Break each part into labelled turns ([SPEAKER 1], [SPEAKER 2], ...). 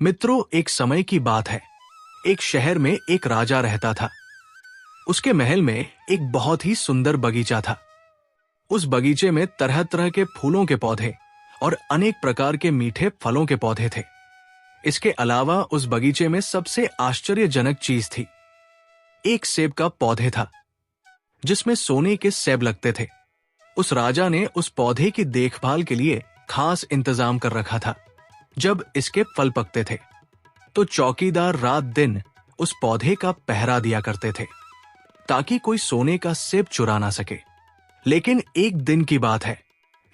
[SPEAKER 1] मित्रों, एक समय की बात है। एक शहर में एक राजा रहता था। उसके महल में एक बहुत ही सुंदर बगीचा था। उस बगीचे में तरह तरह के फूलों के पौधे और अनेक प्रकार के मीठे फलों के पौधे थे। इसके अलावा उस बगीचे में सबसे आश्चर्यजनक चीज थी। एक सेब का पौधे था जिसमें सोने के सेब लगते थे। उस राजा ने उस पौधे की देखभाल के लिए खास इंतजाम कर रखा था। जब इसके फल पकते थे तो चौकीदार रात दिन उस पौधे का पहरा दिया करते थे ताकि कोई सोने का सेब चुरा ना सके। लेकिन एक दिन की बात है,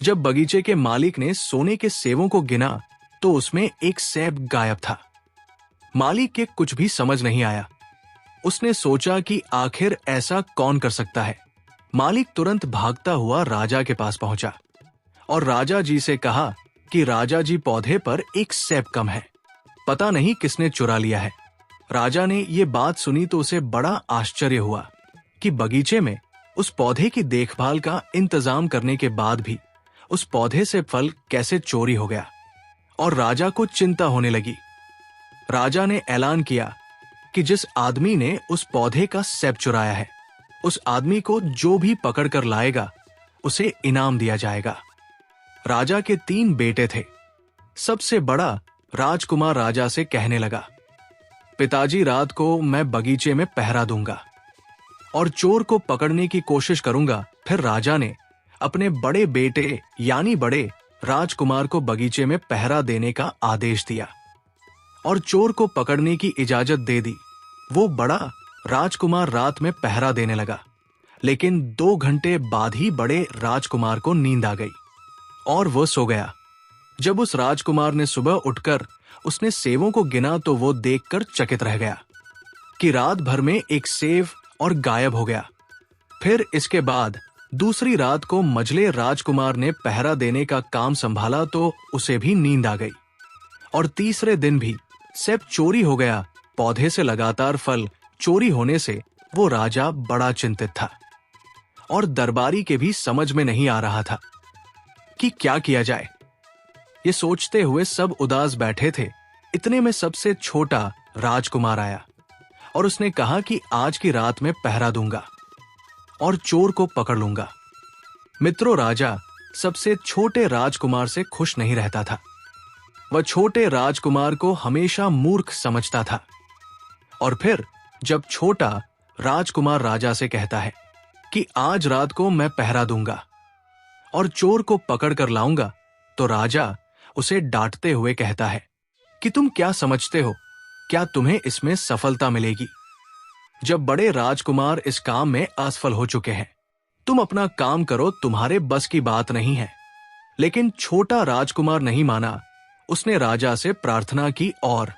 [SPEAKER 1] जब बगीचे के मालिक ने सोने के सेबों को गिना तो उसमें एक सेब गायब था। मालिक के कुछ भी समझ नहीं आया। उसने सोचा कि आखिर ऐसा कौन कर सकता है। मालिक तुरंत भागता हुआ राजा के पास पहुंचा और राजा जी से कहा कि राजा जी, पौधे पर एक सेब कम है, पता नहीं किसने चुरा लिया है। राजा ने ये बात सुनी तो उसे बड़ा आश्चर्य हुआ कि बगीचे में उस पौधे की देखभाल का इंतजाम करने के बाद भी उस पौधे से फल कैसे चोरी हो गया। और राजा को चिंता होने लगी। राजा ने ऐलान किया कि जिस आदमी ने उस पौधे का सेब चुराया है, उस आदमी को जो भी पकड़ कर लाएगा उसे इनाम दिया जाएगा। राजा के 3 बेटे थे। सबसे बड़ा राजकुमार राजा से कहने लगा, पिताजी, रात को मैं बगीचे में पहरा दूंगा और चोर को पकड़ने की कोशिश करूंगा। फिर राजा ने अपने बड़े बेटे यानी बड़े राजकुमार को बगीचे में पहरा देने का आदेश दिया और चोर को पकड़ने की इजाजत दे दी। वो बड़ा राजकुमार रात में पहरा देने लगा, लेकिन 2 घंटे बाद ही बड़े राजकुमार को नींद आ गई और वो सो गया। जब उस राजकुमार ने सुबह उठकर उसने सेबों को गिना तो वो देखकर चकित रह गया कि रात भर में एक सेब और गायब हो गया। फिर इसके बाद दूसरी रात को मझले राजकुमार ने पहरा देने का काम संभाला तो उसे भी नींद आ गई और तीसरे दिन भी सेब चोरी हो गया। पौधे से लगातार फल चोरी होने से वो राजा बड़ा चिंतित था और दरबारी के भी समझ में नहीं आ रहा था कि क्या किया जाए। ये सोचते हुए सब उदास बैठे थे। इतने में सबसे छोटा राजकुमार आया और उसने कहा कि आज की रात में पहरा दूंगा और चोर को पकड़ लूंगा। मित्रों, राजा सबसे छोटे राजकुमार से खुश नहीं रहता था। वह छोटे राजकुमार को हमेशा मूर्ख समझता था। और फिर जब छोटा राजकुमार राजा से कहता है कि आज रात को मैं पहरा दूंगा और चोर को पकड़ कर लाऊंगा, तो राजा उसे डांटते हुए कहता है कि तुम क्या समझते हो, क्या तुम्हें इसमें सफलता मिलेगी? जब बड़े राजकुमार इस काम में असफल हो चुके हैं, तुम अपना काम करो, तुम्हारे बस की बात नहीं है। लेकिन छोटा राजकुमार नहीं माना। उसने राजा से प्रार्थना की और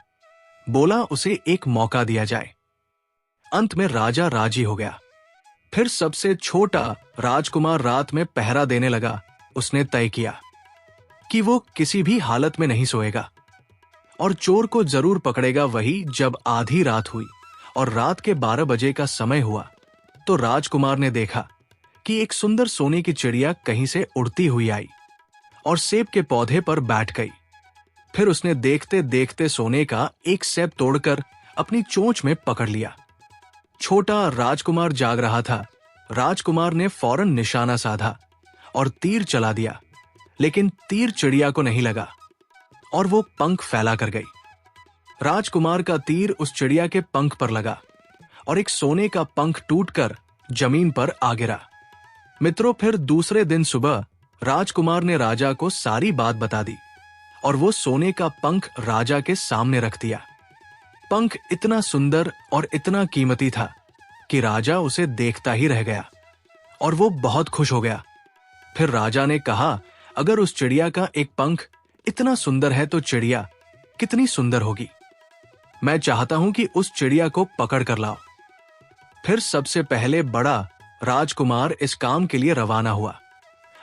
[SPEAKER 1] बोला उसे एक मौका दिया जाए। अंत में राजा राजी हो गया। फिर सबसे छोटा राजकुमार रात में पहरा देने लगा। उसने तय किया कि वो किसी भी हालत में नहीं सोएगा और चोर को जरूर पकड़ेगा। वही जब आधी रात हुई और रात के 12 बजे का समय हुआ तो राजकुमार ने देखा कि एक सुंदर सोने की चिड़िया कहीं से उड़ती हुई आई और सेब के पौधे पर बैठ गई। फिर उसने देखते देखते सोने का एक सेब तोड़कर अपनी चोंच में पकड़ लिया। छोटा राजकुमार जाग रहा था। राजकुमार ने फौरन निशाना साधा और तीर चला दिया, लेकिन तीर चिड़िया को नहीं लगा और वो पंख फैला कर गई। राजकुमार का तीर उस चिड़िया के पंख पर लगा और एक सोने का पंख टूटकर जमीन पर आ गिरा। मित्रों, फिर दूसरे दिन सुबह राजकुमार ने राजा को सारी बात बता दी और वो सोने का पंख राजा के सामने रख दिया। पंख इतना सुंदर और इतना कीमती था कि राजा उसे देखता ही रह गया और वो बहुत खुश हो गया। फिर राजा ने कहा, अगर उस चिड़िया का एक पंख इतना सुंदर है तो चिड़िया कितनी सुंदर होगी। मैं चाहता हूं कि उस चिड़िया को पकड़ कर लाओ। फिर सबसे पहले बड़ा राजकुमार इस काम के लिए रवाना हुआ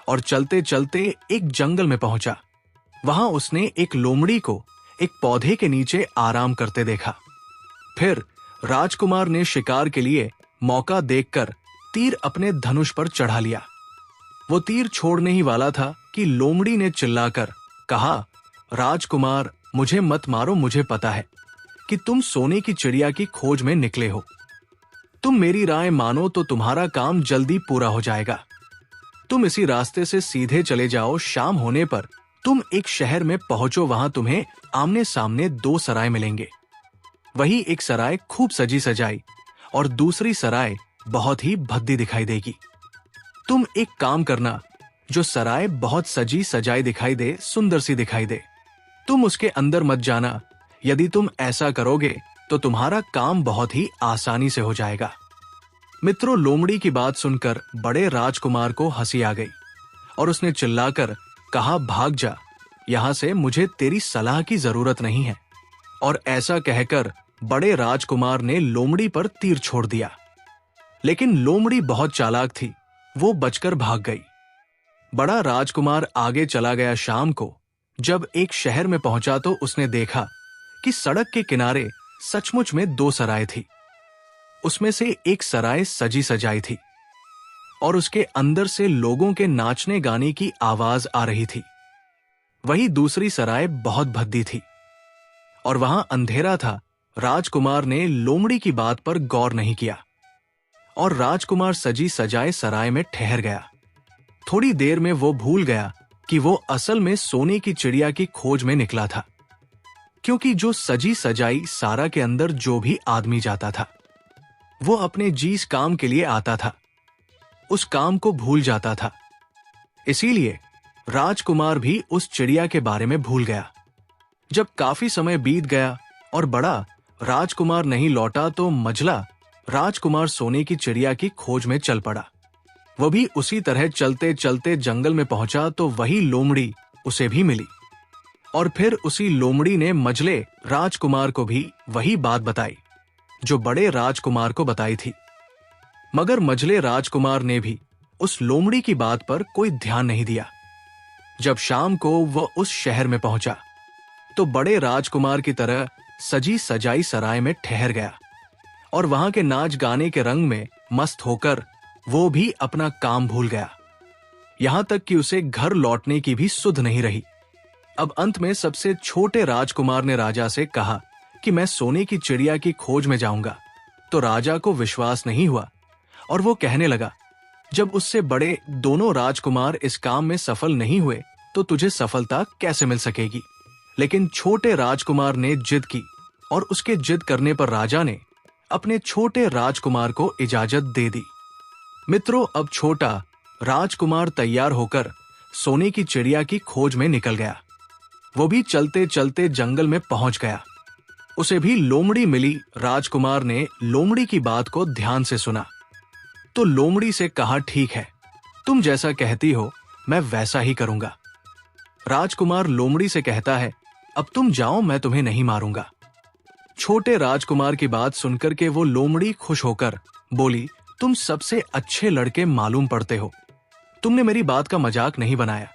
[SPEAKER 1] और चलते चलते एक जंगल में पहुंचा। वहां उसने एक लोमड़ी को एक पौधे के नीचे आराम करते देखा। फिर राजकुमार ने शिकार के लिए मौका देखकर तीर अपने धनुष पर चढ़ा लिया। वो तीर छोड़ने ही वाला था कि लोमड़ी ने चिल्लाकर कहा, राजकुमार मुझे मत मारो, मुझे पता है कि तुम सोने की चिड़िया की खोज में निकले हो। तुम मेरी राय मानो तो तुम्हारा काम जल्दी पूरा हो जाएगा। तुम इसी रास्ते से सीधे चले जाओ। शाम होने पर तुम एक शहर में पहुंचो। वहां तुम्हें आमने सामने दो सराय मिलेंगे। वही एक सराय खूब सजी सजाई और दूसरी सराय बहुत ही भद्दी दिखाई देगी। तुम एक काम करना, जो सराय बहुत सजी सजाई दिखाई दे, सुंदर सी दिखाई दे, तुम उसके अंदर मत जाना। यदि तुम ऐसा करोगे तो तुम्हारा काम बहुत ही आसानी से हो जाएगा। मित्रों, लोमड़ी की बात सुनकर बड़े राजकुमार को हंसी आ गई और उसने चिल्लाकर कहा, भाग जा यहां से, मुझे तेरी सलाह की जरूरत नहीं है। और ऐसा कहकर बड़े राजकुमार ने लोमड़ी पर तीर छोड़ दिया। लेकिन लोमड़ी बहुत चालाक थी, वो बचकर भाग गई। बड़ा राजकुमार आगे चला गया। शाम को जब एक शहर में पहुंचा तो उसने देखा कि सड़क के किनारे सचमुच में दो सराय थी। उसमें से एक सराय सजी सजाई थी और उसके अंदर से लोगों के नाचने गाने की आवाज आ रही थी। वही दूसरी सराय बहुत भद्दी थी और वहां अंधेरा था। राजकुमार ने लोमड़ी की बात पर गौर नहीं किया और राजकुमार सजी सजाए सराय में ठहर गया। थोड़ी देर में वो भूल गया कि वो असल में सोने की चिड़िया की खोज में निकला था, क्योंकि जो सजी सजाई सारा के अंदर जो भी आदमी जाता था वो अपने जीस काम के लिए आता था, उस काम को भूल जाता था। इसीलिए राजकुमार भी उस चिड़िया के बारे में भूल गया। जब काफी समय बीत गया और बड़ा राजकुमार नहीं लौटा तो मझला राजकुमार सोने की चिड़िया की खोज में चल पड़ा। वो भी उसी तरह चलते चलते जंगल में पहुंचा तो वही लोमड़ी उसे भी मिली और फिर उसी लोमड़ी ने मझले राजकुमार को भी वही बात बताई जो बड़े राजकुमार को बताई थी। मगर मझले राजकुमार ने भी उस लोमड़ी की बात पर कोई ध्यान नहीं दिया। जब शाम को वह उस शहर में पहुंचा तो बड़े राजकुमार की तरह सजी सजाई सराय में ठहर गया और वहां के नाच गाने के रंग में मस्त होकर वो भी अपना काम भूल गया। यहां तक कि उसे घर लौटने की भी सुध नहीं रही। अब अंत में सबसे छोटे राजकुमार ने राजा से कहा कि मैं सोने की चिड़िया की खोज में जाऊंगा। तो राजा को विश्वास नहीं हुआ और वो कहने लगा, जब उससे बड़े दोनों राजकुमार इस काम में सफल नहीं हुए तो तुझे सफलता कैसे मिल सकेगी। लेकिन छोटे राजकुमार ने जिद की और उसके जिद करने पर राजा ने अपने छोटे राजकुमार को इजाजत दे दी। मित्रों, अब छोटा राजकुमार तैयार होकर सोने की चिड़िया की खोज में निकल गया। वो भी चलते चलते जंगल में पहुंच गया। उसे भी लोमड़ी मिली। राजकुमार ने लोमड़ी की बात को ध्यान से सुना तो लोमड़ी से कहा, ठीक है, तुम जैसा कहती हो मैं वैसा ही करूंगा। राजकुमार लोमड़ी से कहता है, अब तुम जाओ, मैं तुम्हें नहीं मारूंगा। छोटे राजकुमार की बात सुनकर के वो लोमड़ी खुश होकर बोली, तुम सबसे अच्छे लड़के मालूम पड़ते हो। तुमने मेरी बात का मजाक नहीं बनाया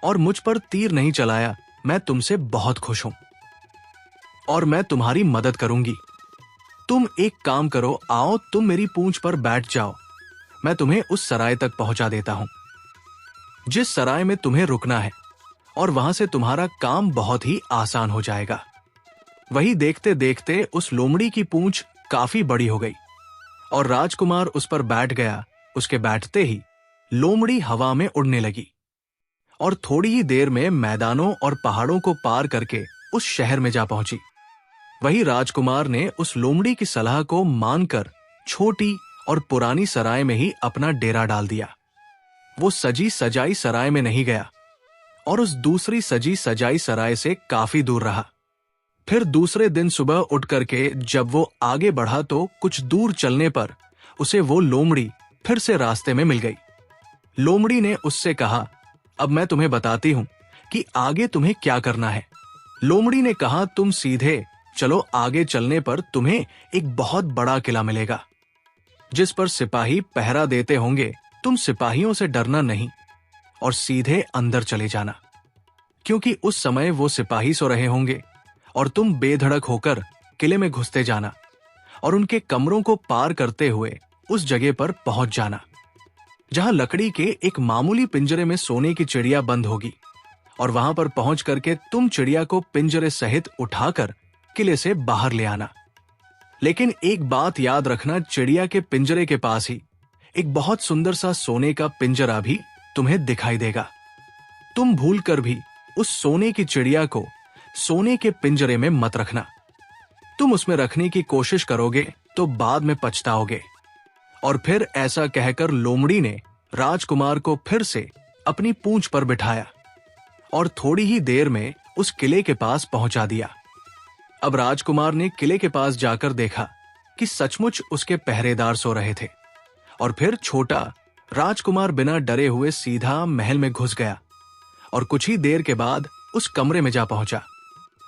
[SPEAKER 1] और मुझ पर तीर नहीं चलाया। मैं तुमसे बहुत खुश हूं और मैं तुम्हारी मदद करूंगी। तुम एक काम करो, आओ तुम मेरी पूंछ पर बैठ जाओ, मैं तुम्हें उस सराय तक पहुंचा देता हूं जिस सराय में तुम्हें रुकना है और वहां से तुम्हारा काम बहुत ही आसान हो जाएगा। वही देखते देखते उस लोमड़ी की पूंछ काफी बड़ी हो गई और राजकुमार उस पर बैठ गया। उसके बैठते ही लोमड़ी हवा में उड़ने लगी और थोड़ी ही देर में मैदानों और पहाड़ों को पार करके उस शहर में जा पहुंची। वही राजकुमार ने उस लोमड़ी की सलाह को मानकर छोटी और पुरानी सराय में ही अपना डेरा डाल दिया। वो सजी सजाई सराय में नहीं गया और उस दूसरी सजी सजाई सराय से काफी दूर रहा। फिर दूसरे दिन सुबह उठ करके जब वो आगे बढ़ा तो कुछ दूर चलने पर उसे वो लोमड़ी फिर से रास्ते में मिल गई। लोमड़ी ने उससे कहा, अब मैं तुम्हें बताती हूं कि आगे तुम्हें क्या करना है। लोमड़ी ने कहा, तुम सीधे चलो, आगे चलने पर तुम्हें एक बहुत बड़ा किला मिलेगा जिस पर सिपाही पहरा देते होंगे। तुम सिपाहियों से डरना नहीं और सीधे अंदर चले जाना, क्योंकि उस समय वो सिपाही सो रहे होंगे और तुम बेधड़क होकर किले में घुसते जाना और उनके कमरों को पार करते हुए उस जगह पर पहुंच जाना जहां लकड़ी के एक मामूली पिंजरे में सोने की चिड़िया बंद होगी और वहां पर पहुंच करके तुम चिड़िया को पिंजरे सहित उठाकर किले से बाहर ले आना। लेकिन एक बात याद रखना, चिड़िया के पिंजरे के पास ही एक बहुत सुंदर सा सोने का पिंजरा भी तुम्हें दिखाई देगा। तुम भूलकर भी उस सोने की चिड़िया को सोने के पिंजरे में मत रखना। तुम उसमें रखने की कोशिश करोगे तो बाद में पछताओगे। और फिर ऐसा कहकर लोमड़ी ने राजकुमार को फिर से अपनी पूंछ पर बिठाया और थोड़ी ही देर में उस किले के पास पहुंचा दिया। अब राजकुमार ने किले के पास जाकर देखा कि सचमुच उसके पहरेदार सो रहे थे। और फिर छोटा राजकुमार बिना डरे हुए सीधा महल में घुस गया और कुछ ही देर के बाद उस कमरे में जा पहुंचा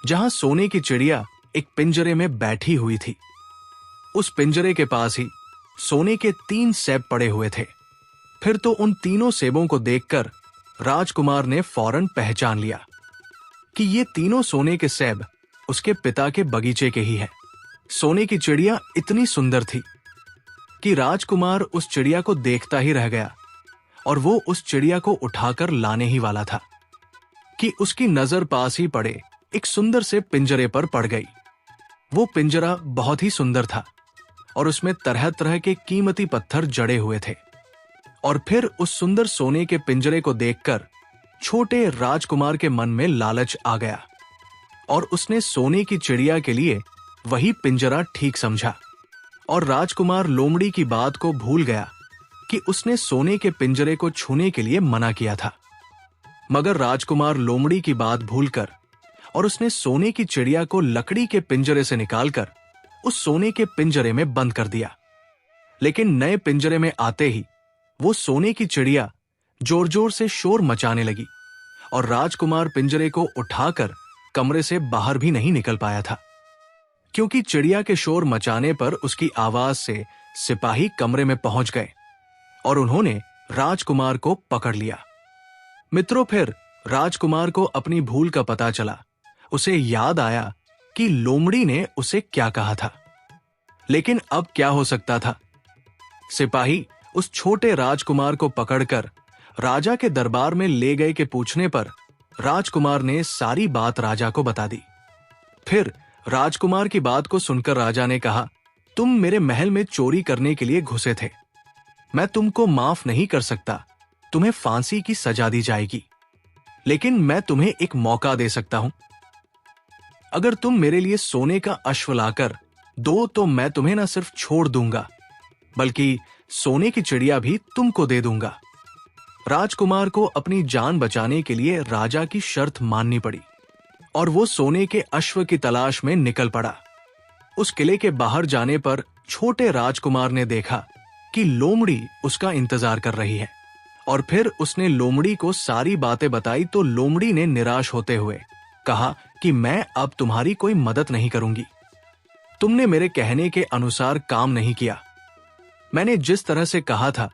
[SPEAKER 1] जहां सोने की चिड़िया एक पिंजरे में बैठी हुई थी। उस पिंजरे के पास ही सोने के 3 सेब पड़े हुए थे। फिर तो उन तीनों सेबों को देखकर राजकुमार ने फौरन पहचान लिया कि ये तीनों सोने के सेब उसके पिता के बगीचे के ही हैं। सोने की चिड़िया इतनी सुंदर थी कि राजकुमार उस चिड़िया को देखता ही रह गया और वो उस चिड़िया को उठाकर लाने ही वाला था कि उसकी नजर पास ही पड़े एक सुंदर से पिंजरे पर पड़ गई। वो पिंजरा बहुत ही सुंदर था और उसमें तरह तरह के कीमती पत्थर जड़े हुए थे। और फिर उस सुंदर सोने के पिंजरे को देखकर छोटे राजकुमार के मन में लालच आ गया और उसने सोने की चिड़िया के लिए वही पिंजरा ठीक समझा। और राजकुमार लोमड़ी की बात को भूल गया कि उसने सोने के पिंजरे को छूने के लिए मना किया था। मगर राजकुमार लोमड़ी की बात भूलकर और उसने सोने की चिड़िया को लकड़ी के पिंजरे से निकालकर उस सोने के पिंजरे में बंद कर दिया। लेकिन नए पिंजरे में आते ही वो सोने की चिड़िया जोर जोर से शोर मचाने लगी और राजकुमार पिंजरे को उठाकर कमरे से बाहर भी नहीं निकल पाया था, क्योंकि चिड़िया के शोर मचाने पर उसकी आवाज से सिपाही कमरे में पहुंच गए और उन्होंने राजकुमार को पकड़ लिया। मित्रों, फिर राजकुमार को अपनी भूल का पता चला। उसे याद आया कि लोमड़ी ने उसे क्या कहा था। लेकिन अब क्या हो सकता था? सिपाही उस छोटे राजकुमार को पकड़कर राजा के दरबार में ले गए के पूछने पर राजकुमार ने सारी बात राजा को बता दी। फिर राजकुमार की बात को सुनकर राजा ने कहा, तुम मेरे महल में चोरी करने के लिए घुसे थे। मैं तुमको माफ नहीं कर सकता, तुम्हें फांसी की सजा दी जाएगी। लेकिन मैं तुम्हें एक मौका दे सकता हूं। अगर तुम मेरे लिए सोने का अश्व लाकर दो तो मैं तुम्हें न सिर्फ छोड़ दूंगा बल्कि सोने की चिड़िया भी तुमको दे दूंगा। राजकुमार को अपनी जान बचाने के लिए राजा की शर्त माननी पड़ी और वो सोने के अश्व की तलाश में निकल पड़ा। उस किले के बाहर जाने पर छोटे राजकुमार ने देखा कि लोमड़ी उसका इंतजार कर रही है और फिर उसने लोमड़ी को सारी बातें बताई तो लोमड़ी ने निराश होते हुए कहा कि मैं अब तुम्हारी कोई मदद नहीं करूंगी। तुमने मेरे कहने के अनुसार काम नहीं किया। मैंने जिस तरह से कहा था,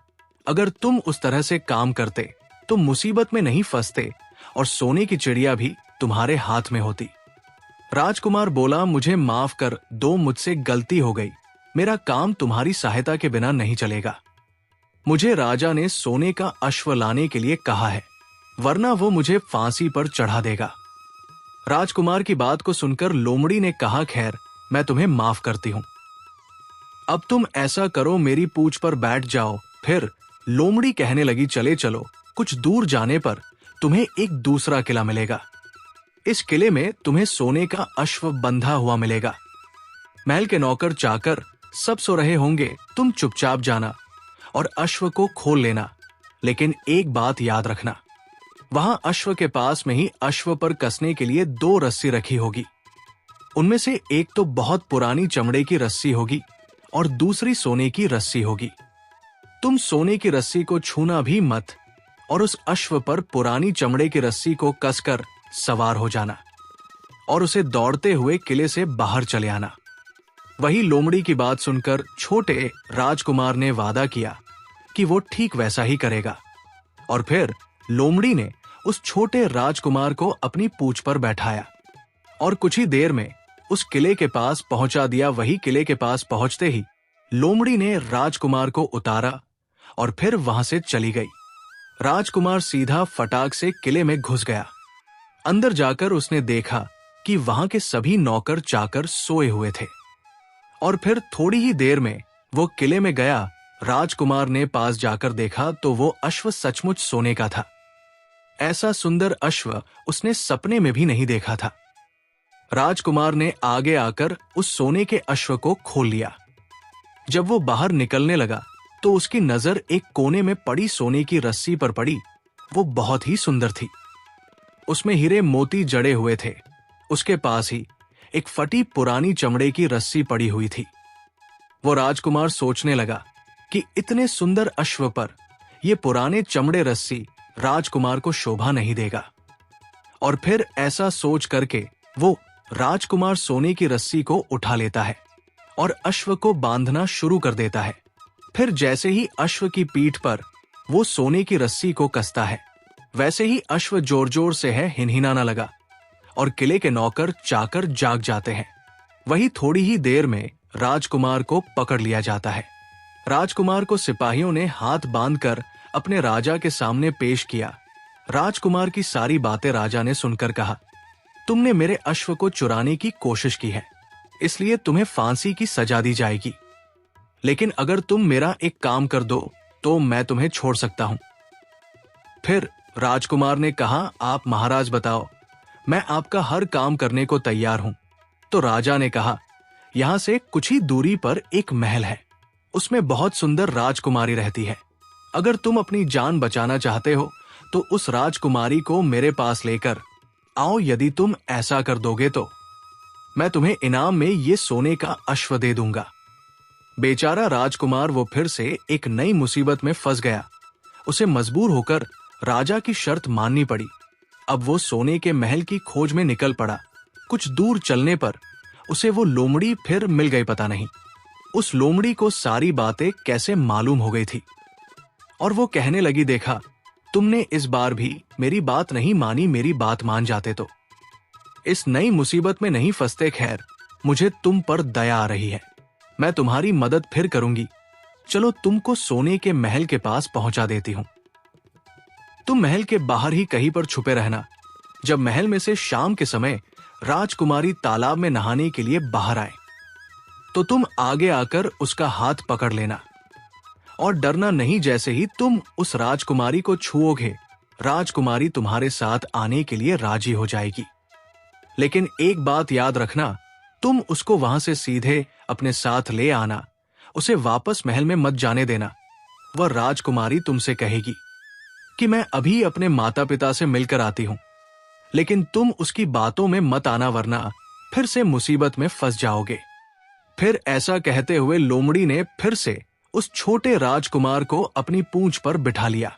[SPEAKER 1] अगर तुम उस तरह से काम करते तो मुसीबत में नहीं फंसते और सोने की चिड़िया भी तुम्हारे हाथ में होती। राजकुमार बोला, मुझे माफ कर दो, मुझसे गलती हो गई। मेरा काम तुम्हारी सहायता के बिना नहीं चलेगा। मुझे राजा ने सोने का अश्व लाने के लिए कहा है, वरना वो मुझे फांसी पर चढ़ा देगा। राजकुमार की बात को सुनकर लोमड़ी ने कहा, खैर मैं तुम्हें माफ करती हूं। अब तुम ऐसा करो, मेरी पूंछ पर बैठ जाओ। फिर लोमड़ी कहने लगी, चले चलो, कुछ दूर जाने पर तुम्हें एक दूसरा किला मिलेगा। इस किले में तुम्हें सोने का अश्व बंधा हुआ मिलेगा। महल के नौकर चाकर सब सो रहे होंगे, तुम चुपचाप जाना और अश्व को खोल लेना। लेकिन एक बात याद रखना, वहां अश्व के पास में ही अश्व पर कसने के लिए 2 रस्सी रखी होगी। उनमें से एक तो बहुत पुरानी चमड़े की रस्सी होगी और दूसरी सोने की रस्सी होगी। तुम सोने की रस्सी को छूना भी मत और उस अश्व पर पुरानी चमड़े की रस्सी को कसकर सवार हो जाना और उसे दौड़ते हुए किले से बाहर चले आना। वही लोमड़ी की बात सुनकर छोटे राजकुमार ने वादा किया कि वो ठीक वैसा ही करेगा और फिर लोमड़ी ने उस छोटे राजकुमार को अपनी पूंछ पर बैठाया और कुछ ही देर में उस किले के पास पहुंचा दिया। वही किले के पास पहुंचते ही लोमड़ी ने राजकुमार को उतारा और फिर वहां से चली गई। राजकुमार सीधा फटाक से किले में घुस गया अंदर जाकर उसने देखा कि वहां के सभी नौकर चाकर सोए हुए थे। और फिर थोड़ी ही देर में वो किले में गया। राजकुमार ने पास जाकर देखा तो वो अश्व सचमुच सोने का था। ऐसा सुंदर अश्व उसने सपने में भी नहीं देखा था। राजकुमार ने आगे आकर उस सोने के अश्व को खोल लिया। जब वो बाहर निकलने लगा तो उसकी नजर एक कोने में पड़ी सोने की रस्सी पर पड़ी। वो बहुत ही सुंदर थी। उसमें हीरे मोती जड़े हुए थे। उसके पास ही एक फटी पुरानी चमड़े की रस्सी पड़ी हुई थी। वो राजकुमार सोचने लगा कि इतने सुंदर अश्व पर यह पुराने चमड़े रस्सी राजकुमार को शोभा नहीं देगा। और फिर ऐसा सोच करके वो राजकुमार सोने की रस्सी को उठा लेता है और अश्व को बांधना शुरू कर देता है। फिर जैसे ही अश्व की पीठ पर वो सोने की रस्सी को कसता है, वैसे ही अश्व जोर जोर से हिनहिनाना लगा और किले के नौकर चाकर जाग जाते हैं। वही थोड़ी ही देर में राजकुमार को पकड़ लिया जाता है। राजकुमार को सिपाहियों ने हाथ बांधकर अपने राजा के सामने पेश किया। राजकुमार की सारी बातें राजा ने सुनकर कहा, तुमने मेरे अश्व को चुराने की कोशिश की है, इसलिए तुम्हें फांसी की सजा दी जाएगी। लेकिन अगर तुम मेरा एक काम कर दो तो मैं तुम्हें छोड़ सकता हूं। फिर राजकुमार ने कहा, आप महाराज बताओ, मैं आपका हर काम करने को तैयार हूं। तो राजा ने कहा, यहां से कुछ ही दूरी पर एक महल है, उसमें बहुत सुंदर राजकुमारी रहती है। अगर तुम अपनी जान बचाना चाहते हो तो उस राजकुमारी को मेरे पास लेकर आओ। यदि तुम ऐसा कर दोगे तो मैं तुम्हें इनाम में ये सोने का अश्व दे दूंगा। बेचारा राजकुमार वो फिर से एक नई मुसीबत में फंस गया। उसे मजबूर होकर राजा की शर्त माननी पड़ी। अब वो सोने के महल की खोज में निकल पड़ा। कुछ दूर चलने पर उसे वो लोमड़ी फिर मिल गई। पता नहीं उस लोमड़ी को सारी बातें कैसे मालूम हो गई थी और वो कहने लगी, देखा, तुमने इस बार भी मेरी बात नहीं मानी, मेरी बात मान जाते तो इस नई मुसीबत में नहीं फंसते। खैर, मुझे तुम पर दया आ रही है, मैं तुम्हारी मदद फिर करूंगी। चलो तुमको सोने के महल के पास पहुंचा देती हूं। तुम महल के बाहर ही कहीं पर छुपे रहना। जब महल में से शाम के समय राजकुमारी तालाब में नहाने के लिए बाहर आए तो तुम आगे आकर उसका हाथ पकड़ लेना और डरना नहीं। जैसे ही तुम उस राजकुमारी को छुओगे, राजकुमारी तुम्हारे साथ आने के लिए राजी हो जाएगी। लेकिन एक बात याद रखना, तुम उसको वहां से सीधे अपने साथ ले आना, उसे वापस महल में मत जाने देना। वह राजकुमारी तुमसे कहेगी कि मैं अभी अपने माता पिता से मिलकर आती हूं, लेकिन तुम उसकी बातों में मत आना, वरना फिर से मुसीबत में फंस जाओगे। फिर ऐसा कहते हुए लोमड़ी ने फिर से उस छोटे राजकुमार को अपनी पूंछ पर बिठा लिया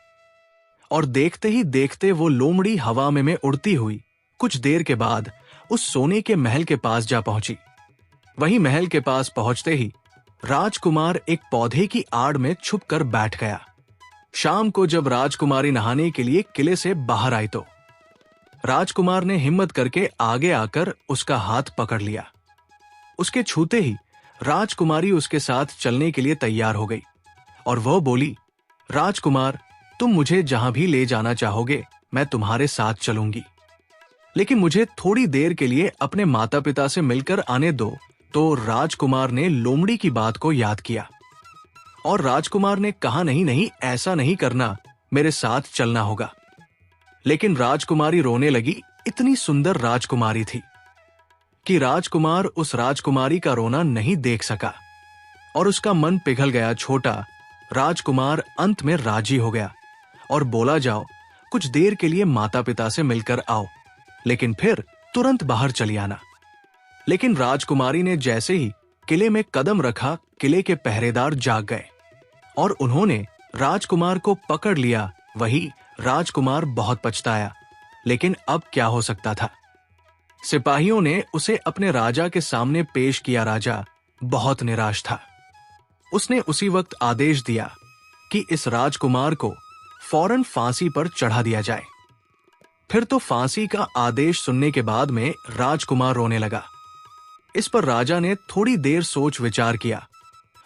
[SPEAKER 1] और देखते ही देखते वो लोमड़ी हवा में उड़ती हुई कुछ देर के बाद उस सोने के महल के पास जा पहुंची। वही महल के पास पहुंचते ही राजकुमार एक पौधे की आड़ में छुपकर बैठ गया। शाम को जब राजकुमारी नहाने के लिए किले से बाहर आई तो राजकुमार ने हिम्मत करके आगे आकर उसका हाथ पकड़ लिया। उसके छूते ही राजकुमारी उसके साथ चलने के लिए तैयार हो गई और वह बोली, राजकुमार, तुम मुझे जहां भी ले जाना चाहोगे मैं तुम्हारे साथ चलूंगी, लेकिन मुझे थोड़ी देर के लिए अपने माता पिता से मिलकर आने दो। तो राजकुमार ने लोमड़ी की बात को याद किया और राजकुमार ने कहा, नहीं नहीं, ऐसा नहीं करना, मेरे साथ चलना होगा। लेकिन राजकुमारी रोने लगी। इतनी सुंदर राजकुमारी थी कि राजकुमार उस राजकुमारी का रोना नहीं देख सका और उसका मन पिघल गया। छोटा राजकुमार अंत में राजी हो गया और बोला, जाओ, कुछ देर के लिए माता पिता से मिलकर आओ, लेकिन फिर तुरंत बाहर चली आना। लेकिन राजकुमारी ने जैसे ही किले में कदम रखा, किले के पहरेदार जाग गए और उन्होंने राजकुमार को पकड़ लिया। वही राजकुमार बहुत पछताया, लेकिन अब क्या हो सकता था। सिपाहियों ने उसे अपने राजा के सामने पेश किया। राजा बहुत निराश था। उसने उसी वक्त आदेश दिया कि इस राजकुमार को फौरन फांसी पर चढ़ा दिया जाए। फिर तो फांसी का आदेश सुनने के बाद में राजकुमार रोने लगा। इस पर राजा ने थोड़ी देर सोच विचार किया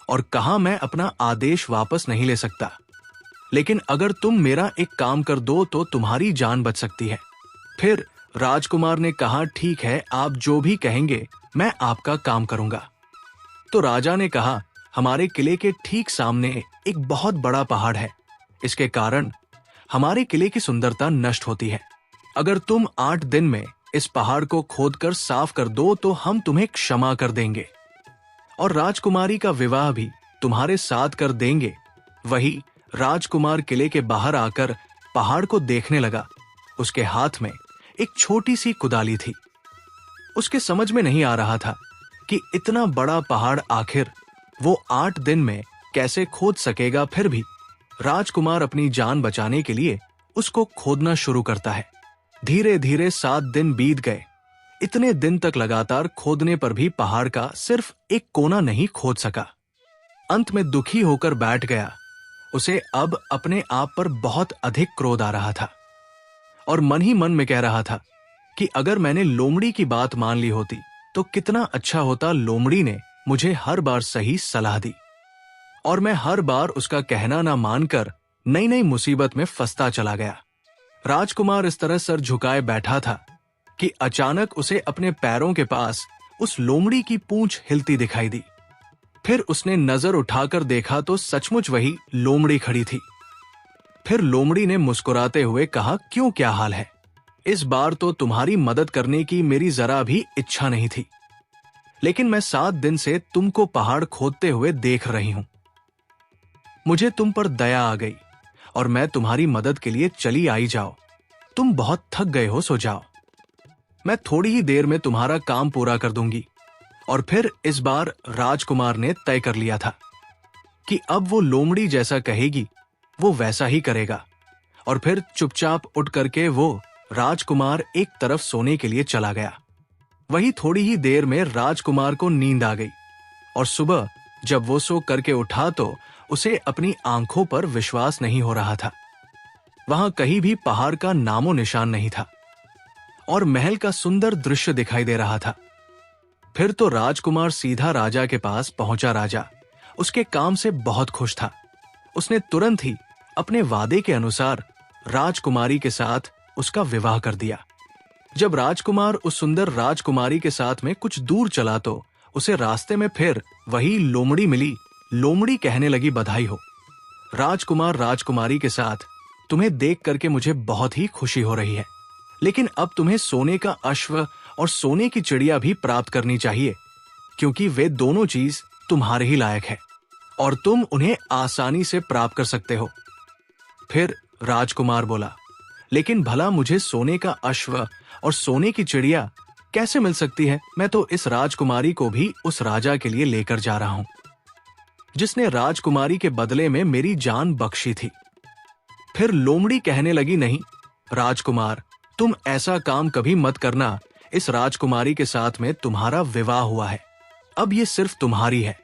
[SPEAKER 1] और कहा, मैं अपना आदेश वापस नहीं ले सकता, लेकिन अगर तुम मेरा एक काम कर दो तो तुम्हारी जान बच सकती है। फिर राजकुमार ने कहा, ठीक है, आप जो भी कहेंगे मैं आपका काम करूंगा। तो राजा ने कहा, हमारे किले के ठीक सामने एक बहुत बड़ा पहाड़ है। इसके कारण हमारे किले की सुंदरता नष्ट होती है। अगर तुम 8 दिन में इस पहाड़ को खोदकर साफ कर दो तो हम तुम्हें क्षमा कर देंगे और राजकुमारी का विवाह भी तुम्हारे साथ कर देंगे। वही राजकुमार किले के बाहर आकर पहाड़ को देखने लगा। उसके हाथ में एक छोटी सी कुदाली थी। उसके समझ में नहीं आ रहा था कि इतना बड़ा पहाड़ आखिर वो 8 दिन में कैसे खोद सकेगा। फिर भी राजकुमार अपनी जान बचाने के लिए उसको खोदना शुरू करता है। धीरे धीरे 7 दिन बीत गए। इतने दिन तक लगातार खोदने पर भी पहाड़ का सिर्फ एक कोना नहीं खोद सका। अंत में दुखी होकर बैठ गया। उसे अब अपने आप पर बहुत अधिक क्रोध आ रहा था और मन ही मन में कह रहा था कि अगर मैंने लोमड़ी की बात मान ली होती तो कितना अच्छा होता। लोमड़ी ने मुझे हर बार सही सलाह दी और मैं हर बार उसका कहना ना मानकर नई नई मुसीबत में फंसता चला गया। राजकुमार इस तरह सर झुकाए बैठा था कि अचानक उसे अपने पैरों के पास उस लोमड़ी की पूंछ हिलती दिखाई दी। फिर उसने नजर उठाकर देखा तो सचमुच वही लोमड़ी खड़ी थी। फिर लोमड़ी ने मुस्कुराते हुए कहा, क्यों, क्या हाल है? इस बार तो तुम्हारी मदद करने की मेरी जरा भी इच्छा नहीं थी, लेकिन मैं 7 दिन से तुमको पहाड़ खोदते हुए देख रही हूं। मुझे तुम पर दया आ गई और मैं तुम्हारी मदद के लिए चली आई। जाओ, तुम बहुत थक गए हो, सो जाओ। मैं थोड़ी ही देर में तुम्हारा काम पूरा कर दूंगी। और फिर इस बार राजकुमार ने तय कर लिया था कि अब वो लोमड़ी जैसा कहेगी वो वैसा ही करेगा। और फिर चुपचाप उठ करके वो राजकुमार एक तरफ सोने के लिए चला गया। वही थोड़ी ही देर में राजकुमार को नींद आ गई और सुबह जब वो सो करके उठा तो उसे अपनी आंखों पर विश्वास नहीं हो रहा था। वहां कहीं भी पहाड़ का नामो निशान नहीं था और महल का सुंदर दृश्य दिखाई दे रहा था। फिर तो राजकुमार सीधा राजा के पास पहुंचा। राजा उसके काम से बहुत खुश था। उसने तुरंत ही अपने वादे के अनुसार राजकुमारी के साथ उसका विवाह कर दिया। जब राजकुमार उस सुंदर राजकुमारी के साथ में कुछ दूर चला तो उसे रास्ते में फिर वही लोमड़ी मिली। लोमड़ी कहने लगी, बधाई हो राजकुमार, राजकुमारी के साथ तुम्हें देख करके मुझे बहुत ही खुशी हो रही है, लेकिन अब तुम्हें सोने का अश्व और सोने की चिड़िया भी प्राप्त करनी चाहिए, क्योंकि वे दोनों चीज तुम्हारे ही लायक है और तुम उन्हें आसानी से प्राप्त कर सकते हो। फिर राजकुमार बोला, लेकिन भला मुझे सोने का अश्व और सोने की चिड़िया कैसे मिल सकती है? मैं तो इस राजकुमारी को भी उस राजा के लिए लेकर जा रहा हूं जिसने राजकुमारी के बदले में मेरी जान बख्शी थी। फिर लोमड़ी कहने लगी, नहीं राजकुमार, तुम ऐसा काम कभी मत करना। इस राजकुमारी के साथ में तुम्हारा विवाह हुआ है, अब ये सिर्फ तुम्हारी है।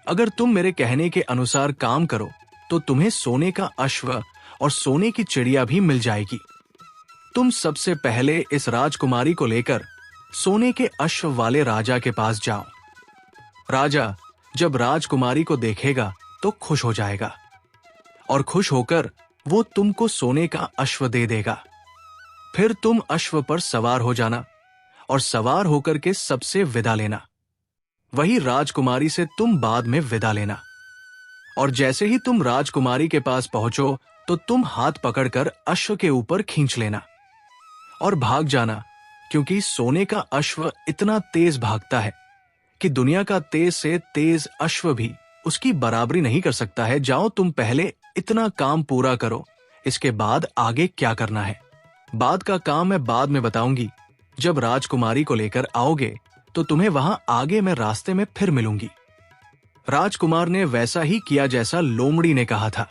[SPEAKER 1] अगर तुम मेरे कहने के अनुसार काम करो तो तुम्हें सोने का अश्व और सोने की चिड़िया भी मिल जाएगी। तुम सबसे पहले इस राजकुमारी को लेकर सोने के अश्व वाले राजा के पास जाओ। राजा जब राजकुमारी को देखेगा तो खुश हो जाएगा और खुश होकर वो तुमको सोने का अश्व दे देगा। फिर तुम अश्व पर सवार हो जाना और सवार होकर के सबसे विदा लेना। वही राजकुमारी से तुम बाद में विदा लेना और जैसे ही तुम राजकुमारी के पास पहुंचो तो तुम हाथ पकड़कर अश्व के ऊपर खींच लेना और भाग जाना, क्योंकि सोने का अश्व इतना तेज भागता है कि दुनिया का तेज से तेज अश्व भी उसकी बराबरी नहीं कर सकता है। जाओ, तुम पहले इतना काम पूरा करो, इसके बाद आगे क्या करना है बाद का काम मैं बाद में बताऊंगी। जब राजकुमारी को लेकर आओगे तो तुम्हें वहां आगे मैं रास्ते में फिर मिलूंगी। राजकुमार ने वैसा ही किया जैसा लोमड़ी ने कहा था।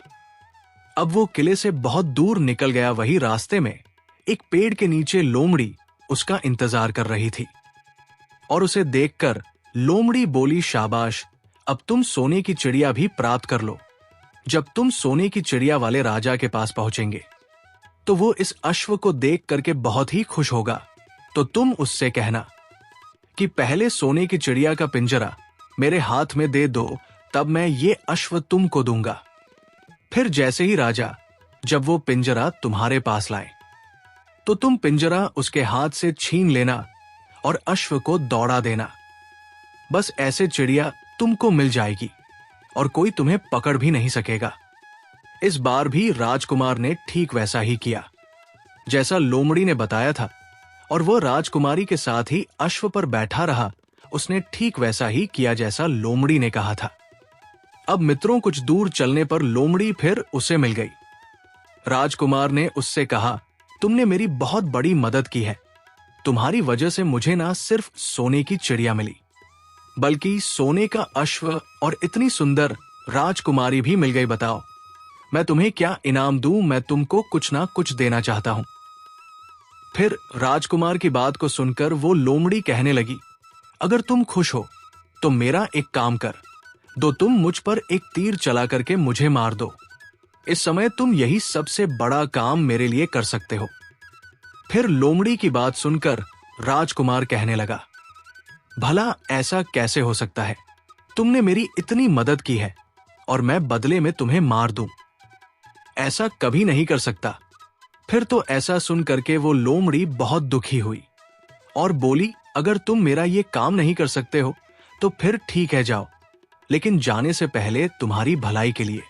[SPEAKER 1] अब वो किले से बहुत दूर निकल गया। वही रास्ते में एक पेड़ के नीचे लोमड़ी उसका इंतजार कर रही थी और उसे देखकर लोमड़ी बोली, शाबाश, अब तुम सोने की चिड़िया भी प्राप्त कर लो। जब तुम सोने की चिड़िया वाले राजा के पास पहुंचेंगे तो वो इस अश्व को देख करके बहुत ही खुश होगा। तो तुम उससे कहना कि पहले सोने की चिड़िया का पिंजरा मेरे हाथ में दे दो, तब मैं ये अश्व तुमको दूंगा। फिर जैसे ही राजा जब वो पिंजरा तुम्हारे पास लाए तो तुम पिंजरा उसके हाथ से छीन लेना और अश्व को दौड़ा देना। बस ऐसे चिड़िया तुमको मिल जाएगी और कोई तुम्हें पकड़ भी नहीं सकेगा। इस बार भी राजकुमार ने ठीक वैसा ही किया जैसा लोमड़ी ने बताया था, और वह राजकुमारी के साथ ही अश्व पर बैठा रहा। उसने ठीक वैसा ही किया जैसा लोमड़ी ने कहा था। अब मित्रों, कुछ दूर चलने पर लोमड़ी फिर उसे मिल गई। राजकुमार ने उससे कहा, तुमने मेरी बहुत बड़ी मदद की है। तुम्हारी वजह से मुझे ना सिर्फ सोने की चिड़िया मिली, बल्कि सोने का अश्व और इतनी सुंदर राजकुमारी भी मिल गई। बताओ, मैं तुम्हें क्या इनाम दूं? मैं तुमको कुछ ना कुछ देना चाहता हूं। फिर राजकुमार की बात को सुनकर वो लोमड़ी कहने लगी, अगर तुम खुश हो तो मेरा एक काम कर दो। तुम मुझ पर एक तीर चला करके मुझे मार दो। इस समय तुम यही सबसे बड़ा काम मेरे लिए कर सकते हो। फिर लोमड़ी की बात सुनकर राजकुमार कहने लगा, भला ऐसा कैसे हो सकता है? तुमने मेरी इतनी मदद की है और मैं बदले में तुम्हें मार दूं। ऐसा कभी नहीं कर सकता। फिर तो ऐसा सुन करके वो लोमड़ी बहुत दुखी हुई और बोली, अगर तुम मेरा ये काम नहीं कर सकते हो तो फिर ठीक है, जाओ, लेकिन जाने से पहले तुम्हारी भलाई के लिए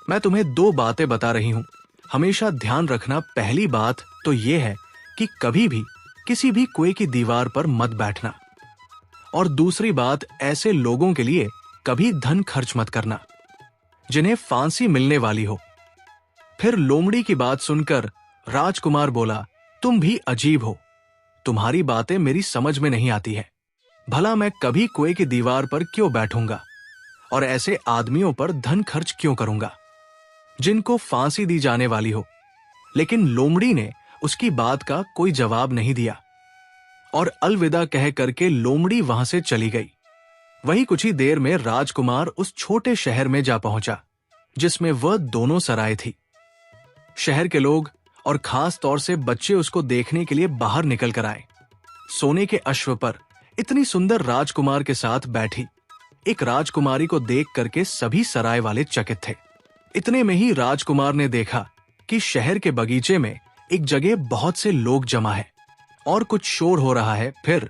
[SPEAKER 1] मैं तुम्हें 2 बातें बता रही हूं। हमेशा ध्यान रखना। पहली बात तो यह है कि कभी भी किसी भी कुएं की दीवार पर मत बैठना, और दूसरी बात, ऐसे लोगों के लिए कभी धन खर्च मत करना जिन्हें फांसी मिलने वाली हो। फिर लोमड़ी की बात सुनकर राजकुमार बोला, तुम भी अजीब हो। तुम्हारी बातें मेरी समझ में नहीं आती है। भला मैं कभी कुएं की दीवार पर क्यों बैठूंगा और ऐसे आदमियों पर धन खर्च क्यों करूंगा जिनको फांसी दी जाने वाली हो। लेकिन लोमड़ी ने उसकी बात का कोई जवाब नहीं दिया और अलविदा कह करके लोमड़ी वहां से चली गई। वही कुछ ही देर में राजकुमार उस छोटे शहर में जा पहुंचा जिसमें वह दोनों सराय थी। शहर के लोग और खास तौर से बच्चे उसको देखने के लिए बाहर निकल कर आए। सोने के अश्व पर इतनी सुंदर राजकुमार के साथ बैठी एक राजकुमारी को देख करके सभी सराय वाले चकित थे। इतने में ही राजकुमार ने देखा कि शहर के बगीचे में एक जगह बहुत से लोग जमा है और कुछ शोर हो रहा है। फिर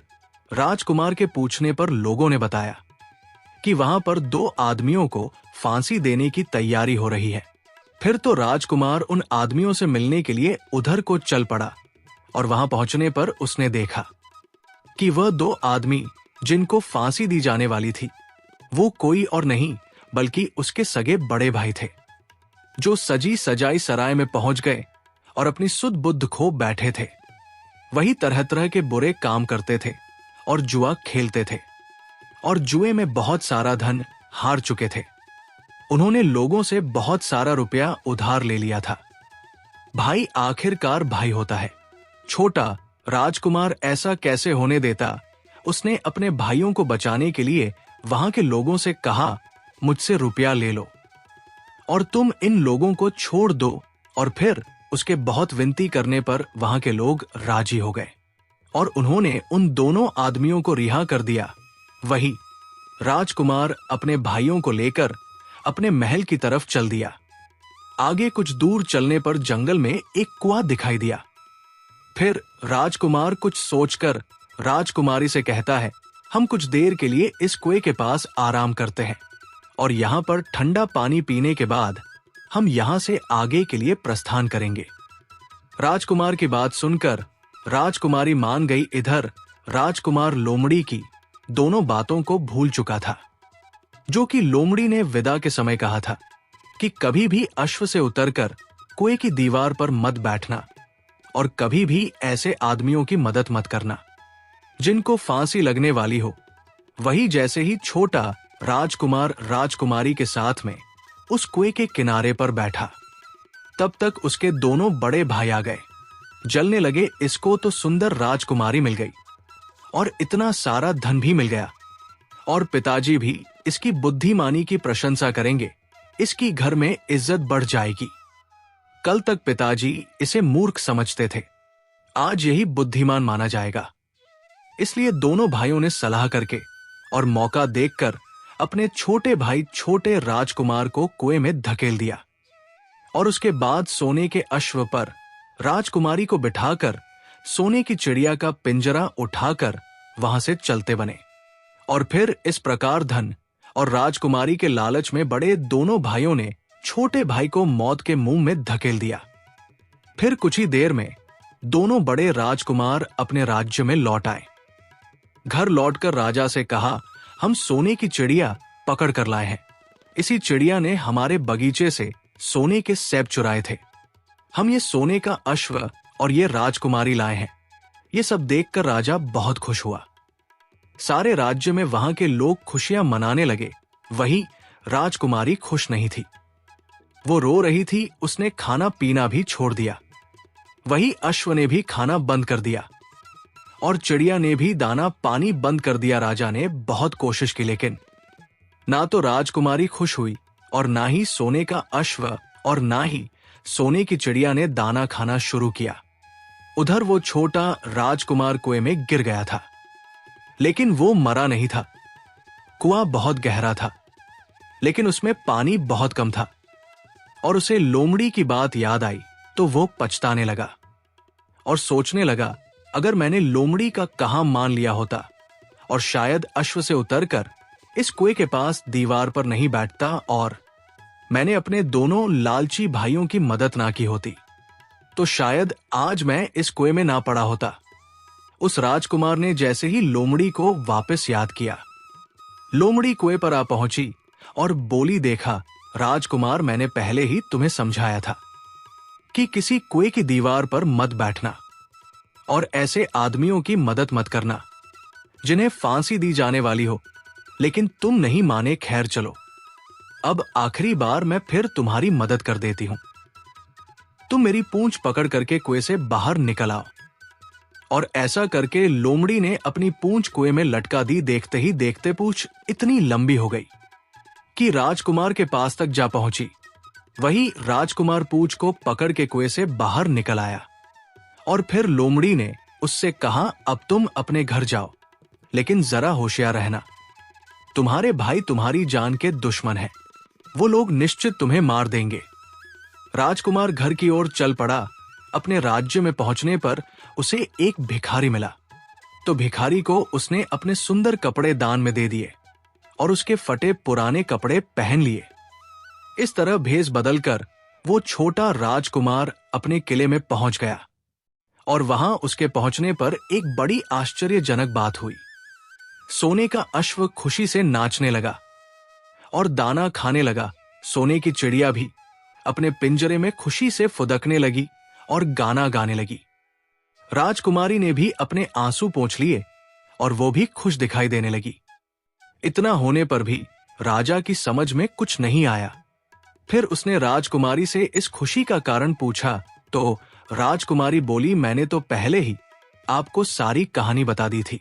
[SPEAKER 1] राजकुमार के पूछने पर लोगों ने बताया कि वहां पर 2 आदमियों को फांसी देने की तैयारी हो रही है। फिर तो राजकुमार उन आदमियों से मिलने के लिए उधर को चल पड़ा और वहां पहुंचने पर उसने देखा कि वह 2 आदमी जिनको फांसी दी जाने वाली थी वो कोई और नहीं बल्कि उसके सगे बड़े भाई थे, जो सजी सजाई सराय में पहुंच गए और अपनी सुध बुद्ध खो बैठे थे। वही तरह तरह के बुरे काम करते थे और जुआ खेलते थे और जुए में बहुत सारा धन हार चुके थे। उन्होंने लोगों से बहुत सारा रुपया उधार ले लिया था। भाई आखिरकार भाई होता है। छोटा राजकुमार ऐसा कैसे होने देता? उसने अपने भाइयों को बचाने के लिए वहां के लोगों से कहा, मुझसे रुपया ले लो और तुम इन लोगों को छोड़ दो। और फिर उसके बहुत विनती करने पर वहां के लोग राजी हो गए और उन्होंने उन दोनों आदमियों को रिहा कर दिया। वही राजकुमार अपने भाइयों को लेकर अपने महल की तरफ चल दिया। आगे कुछ दूर चलने पर जंगल में एक कुआं दिखाई दिया। फिर राजकुमार कुछ सोचकर राजकुमारी से कहता है, हम कुछ देर के लिए इस कुएं के पास आराम करते हैं और यहाँ पर ठंडा पानी पीने के बाद हम यहाँ से आगे के लिए प्रस्थान करेंगे। राजकुमार की बात सुनकर राजकुमारी मान गई। इधर राजकुमार लोमड़ी की दोनों बातों को भूल चुका था, जो कि लोमड़ी ने विदा के समय कहा था कि कभी भी अश्व से उतरकर कुएं की दीवार पर मत बैठना और कभी भी ऐसे आदमियों की मदद मत करना जिनको फांसी लगने वाली हो। वही जैसे ही छोटा राजकुमार राजकुमारी के साथ में उस कुएं के किनारे पर बैठा, तब तक उसके दोनों बड़े भाई आ गए। जलने लगे। इसको तो सुंदर राजकुमारी मिल गई और इतना सारा धन भी मिल गया और पिताजी भी इसकी बुद्धिमानी की प्रशंसा करेंगे। इसकी घर में इज्जत बढ़ जाएगी। कल तक पिताजी इसे मूर्ख समझते थे, आज यही बुद्धिमान माना जाएगा। इसलिए दोनों भाइयों ने सलाह करके और मौका देखकर अपने छोटे भाई छोटे राजकुमार को कुएं में धकेल दिया और उसके बाद सोने के अश्व पर राजकुमारी को बिठाकर सोने की चिड़िया का पिंजरा उठाकर वहां से चलते बने। और फिर इस प्रकार धन और राजकुमारी के लालच में बड़े दोनों भाइयों ने छोटे भाई को मौत के मुंह में धकेल दिया। फिर कुछ ही देर में दोनों बड़े राजकुमार अपने राज्य में लौट आए। घर लौटकर राजा से कहा, हम सोने की चिड़िया पकड़ कर लाए हैं। इसी चिड़िया ने हमारे बगीचे से सोने के सेब चुराए थे। हम ये सोने का अश्व और ये राजकुमारी लाए हैं। ये सब देखकर राजा बहुत खुश हुआ। सारे राज्य में वहां के लोग खुशियां मनाने लगे, वहीं राजकुमारी खुश नहीं थी। वो रो रही थी, उसने खाना पीना भी छोड़ दिया। वही अश्व ने भी खाना बंद कर दिया और चिड़िया ने भी दाना पानी बंद कर दिया। राजा ने बहुत कोशिश की, लेकिन ना तो राजकुमारी खुश हुई और ना ही सोने का अश्व और ना ही सोने की चिड़िया ने दाना खाना शुरू किया। उधर वो छोटा राजकुमार कुएं में गिर गया था, लेकिन वो मरा नहीं था। कुआं बहुत गहरा था, लेकिन उसमें पानी बहुत कम था और उसे लोमड़ी की बात याद आई तो वो पछताने लगा और सोचने लगा, अगर मैंने लोमड़ी का कहां मान लिया होता और शायद अश्व से उतरकर इस कुएं के पास दीवार पर नहीं बैठता और मैंने अपने दोनों लालची भाइयों की मदद ना की होती, तो शायद आज मैं इस कुएं में ना पड़ा होता। उस राजकुमार ने जैसे ही लोमड़ी को वापस याद किया, लोमड़ी कुएं पर आ पहुंची और बोली, देखा राजकुमार, मैंने पहले ही तुम्हें समझाया था कि किसी कुएं की दीवार पर मत बैठना और ऐसे आदमियों की मदद मत करना जिन्हें फांसी दी जाने वाली हो, लेकिन तुम नहीं माने। खैर चलो, अब आखिरी बार मैं फिर तुम्हारी मदद कर देती हूं। तुम मेरी पूंछ पकड़ करके कुएं से बाहर निकल आओ। और ऐसा करके लोमड़ी ने अपनी पूंछ कुएं में लटका दी। देखते ही देखते पूंछ इतनी लंबी हो गई कि राजकुमार के पास तक जा पहुंची। वही राजकुमार पूंछ को पकड़ के कुएं से बाहर निकल आया और फिर लोमड़ी ने उससे कहा, अब तुम अपने घर जाओ, लेकिन जरा होशियार रहना। तुम्हारे भाई तुम्हारी जान के दुश्मन हैं। वो लोग निश्चित तुम्हें मार देंगे। राजकुमार घर की ओर चल पड़ा। अपने राज्य में पहुंचने पर उसे एक भिखारी मिला, तो भिखारी को उसने अपने सुंदर कपड़े दान में दे दिए और उसके फटे पुराने कपड़े पहन लिए। इस तरह भेष बदलकर वो छोटा राजकुमार अपने किले में पहुंच गया और वहां उसके पहुंचने पर एक बड़ी आश्चर्यजनक बात हुई। सोने का अश्व खुशी से नाचने लगा और दाना खाने लगा। सोने की चिड़िया भी अपने पिंजरे में खुशी से फुदकने लगी और गाना गाने लगी। राजकुमारी ने भी अपने आंसू पोंछ लिए और वो भी खुश दिखाई देने लगी। इतना होने पर भी राजा की समझ में कुछ नहीं आया। फिर उसने राजकुमारी से इस खुशी का कारण पूछा, तो राजकुमारी बोली, मैंने तो पहले ही आपको सारी कहानी बता दी थी।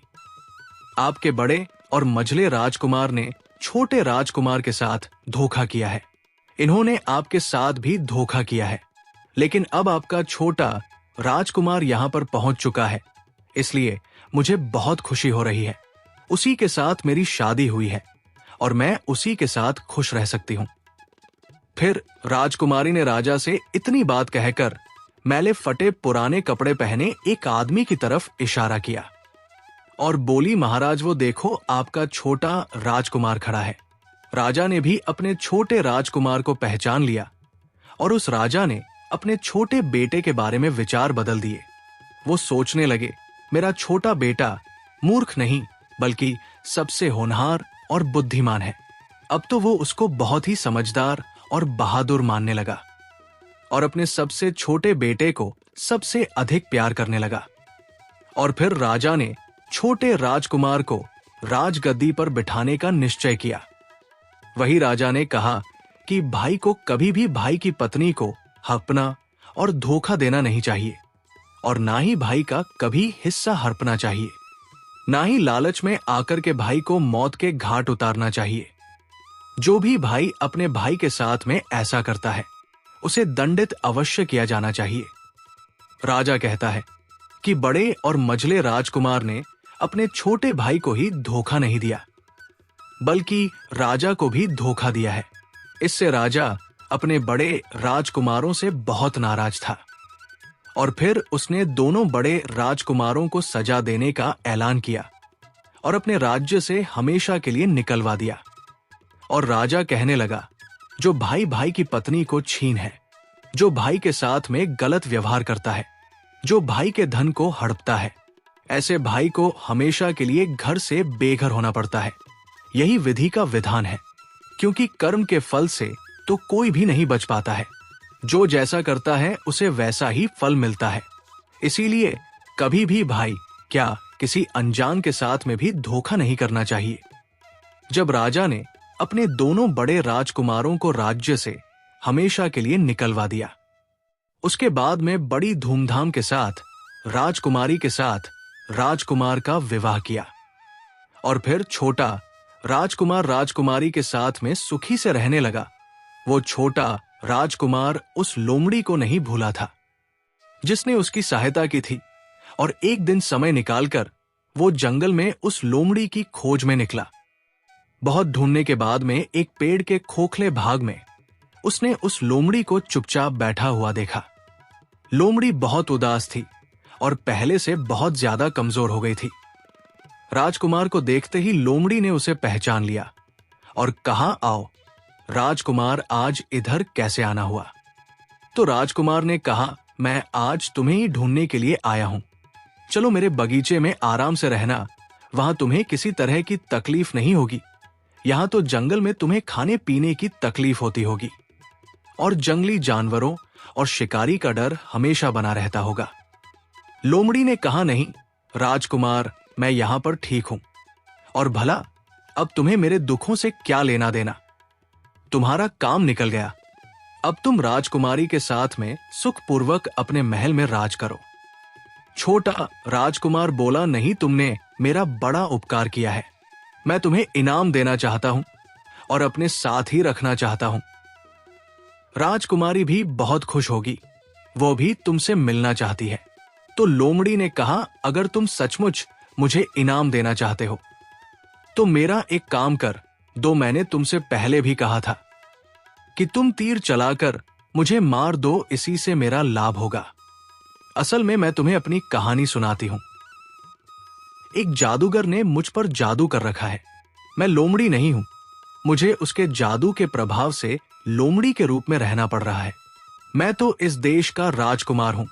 [SPEAKER 1] आपके बड़े और मझले राजकुमार ने छोटे राजकुमार के साथ धोखा किया है। इन्होंने आपके साथ भी धोखा किया है, लेकिन अब आपका छोटा राजकुमार यहां पर पहुंच चुका है, इसलिए मुझे बहुत खुशी हो रही है। उसी के साथ मेरी शादी हुई है और मैं उसी के साथ खुश रह सकती हूं। फिर राजकुमारी ने राजा से इतनी बात कहकर मैले फटे पुराने कपड़े पहने एक आदमी की तरफ इशारा किया और बोली, महाराज वो देखो, आपका छोटा राजकुमार खड़ा है। राजा ने भी अपने छोटे राजकुमार को पहचान लिया और उस राजा ने अपने छोटे बेटे के बारे में विचार बदल दिए। वो सोचने लगे, मेरा छोटा बेटा मूर्ख नहीं बल्कि सबसे होनहार और बुद्धिमान है। अब तो वो उसको बहुत ही समझदार और बहादुर मानने लगा और अपने सबसे छोटे बेटे को सबसे अधिक प्यार करने लगा। और फिर राजा ने छोटे राजकुमार को राजगद्दी पर बिठाने का निश्चय किया। वही राजा ने कहा कि भाई को कभी भी भाई की पत्नी को हड़पना और धोखा देना नहीं चाहिए और ना ही भाई का कभी हिस्सा हड़पना चाहिए, ना ही लालच में आकर के भाई को मौत के घाट उतारना चाहिए। जो भी भाई अपने भाई के साथ में ऐसा करता है उसे दंडित अवश्य किया जाना चाहिए। राजा कहता है कि बड़े और मझले राजकुमार ने अपने छोटे भाई को ही धोखा नहीं दिया बल्कि राजा को भी धोखा दिया है। इससे राजा अपने बड़े राजकुमारों से बहुत नाराज था और फिर उसने दोनों बड़े राजकुमारों को सजा देने का ऐलान किया और अपने राज्य से हमेशा के लिए निकलवा दिया। और राजा कहने लगा, जो भाई भाई की पत्नी को छीन है, जो भाई के साथ में गलत व्यवहार करता है, जो भाई के धन को हड़पता है, ऐसे भाई को हमेशा के लिए घर से बेघर होना पड़ता है। यही विधि का विधान है, क्योंकि कर्म के फल से तो कोई भी नहीं बच पाता है। जो जैसा करता है उसे वैसा ही फल मिलता है। इसीलिए कभी भी भाई क्या किसी अनजान के साथ में भी धोखा नहीं करना चाहिए। जब राजा ने अपने दोनों बड़े राजकुमारों को राज्य से हमेशा के लिए निकलवा दिया, उसके बाद में बड़ी धूमधाम के साथ राजकुमारी के साथ राजकुमार का विवाह किया। और फिर छोटा राजकुमार राजकुमारी के साथ में सुखी से रहने लगा। वो छोटा राजकुमार उस लोमड़ी को नहीं भूला था जिसने उसकी सहायता की थी, और एक दिन समय निकालकर वो जंगल में उस लोमड़ी की खोज में निकला। बहुत ढूंढने के बाद में एक पेड़ के खोखले भाग में उसने उस लोमड़ी को चुपचाप बैठा हुआ देखा। लोमड़ी बहुत उदास थी और पहले से बहुत ज्यादा कमजोर हो गई थी। राजकुमार को देखते ही लोमड़ी ने उसे पहचान लिया और कहा, आओ राजकुमार, आज इधर कैसे आना हुआ? तो राजकुमार ने कहा, मैं आज तुम्हें ही ढूंढने के लिए आया हूं। चलो मेरे बगीचे में आराम से रहना, वहां तुम्हें किसी तरह की तकलीफ नहीं होगी। यहां तो जंगल में तुम्हें खाने पीने की तकलीफ होती होगी और जंगली जानवरों और शिकारी का डर हमेशा बना रहता होगा। लोमड़ी ने कहा, नहीं राजकुमार, मैं यहां पर ठीक हूं, और भला अब तुम्हें मेरे दुखों से क्या लेना देना? तुम्हारा काम निकल गया। अब तुम राजकुमारी के साथ में सुखपूर्वक अपने महल में राज करो। छोटा राजकुमार बोला, नहीं, तुमने मेरा बड़ा उपकार किया है। मैं तुम्हें इनाम देना चाहता हूं और अपने साथ ही रखना चाहता हूं। राजकुमारी भी बहुत खुश होगी, वो भी तुमसे मिलना चाहती है। तो लोमड़ी ने कहा, अगर तुम सचमुच मुझे इनाम देना चाहते हो तो मेरा एक काम कर दो। मैंने तुमसे पहले भी कहा था कि तुम तीर चलाकर मुझे मार दो, इसी से मेरा लाभ होगा। असल में मैं तुम्हें अपनी कहानी सुनाती हूं। एक जादूगर ने मुझ पर जादू कर रखा है। मैं लोमड़ी नहीं हूं, मुझे उसके जादू के प्रभाव से लोमड़ी के रूप में रहना पड़ रहा है। मैं तो इस देश का राजकुमार हूं,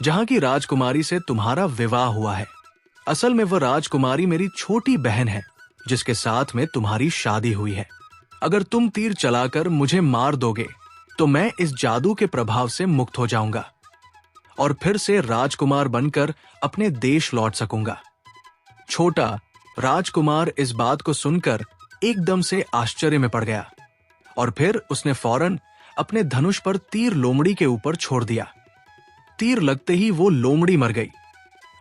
[SPEAKER 1] जहां की राजकुमारी से तुम्हारा विवाह हुआ है। असल में वह राजकुमारी मेरी छोटी बहन है, जिसके साथ में तुम्हारी शादी हुई है। अगर तुम तीर चलाकर मुझे मार दोगे तो मैं इस जादू के प्रभाव से मुक्त हो जाऊंगा और फिर से राजकुमार बनकर अपने देश लौट सकूंगा। छोटा राजकुमार इस बात को सुनकर एकदम से आश्चर्य में पड़ गया और फिर उसने फौरन अपने धनुष पर तीर लोमड़ी के ऊपर छोड़ दिया। तीर लगते ही वो लोमड़ी मर गई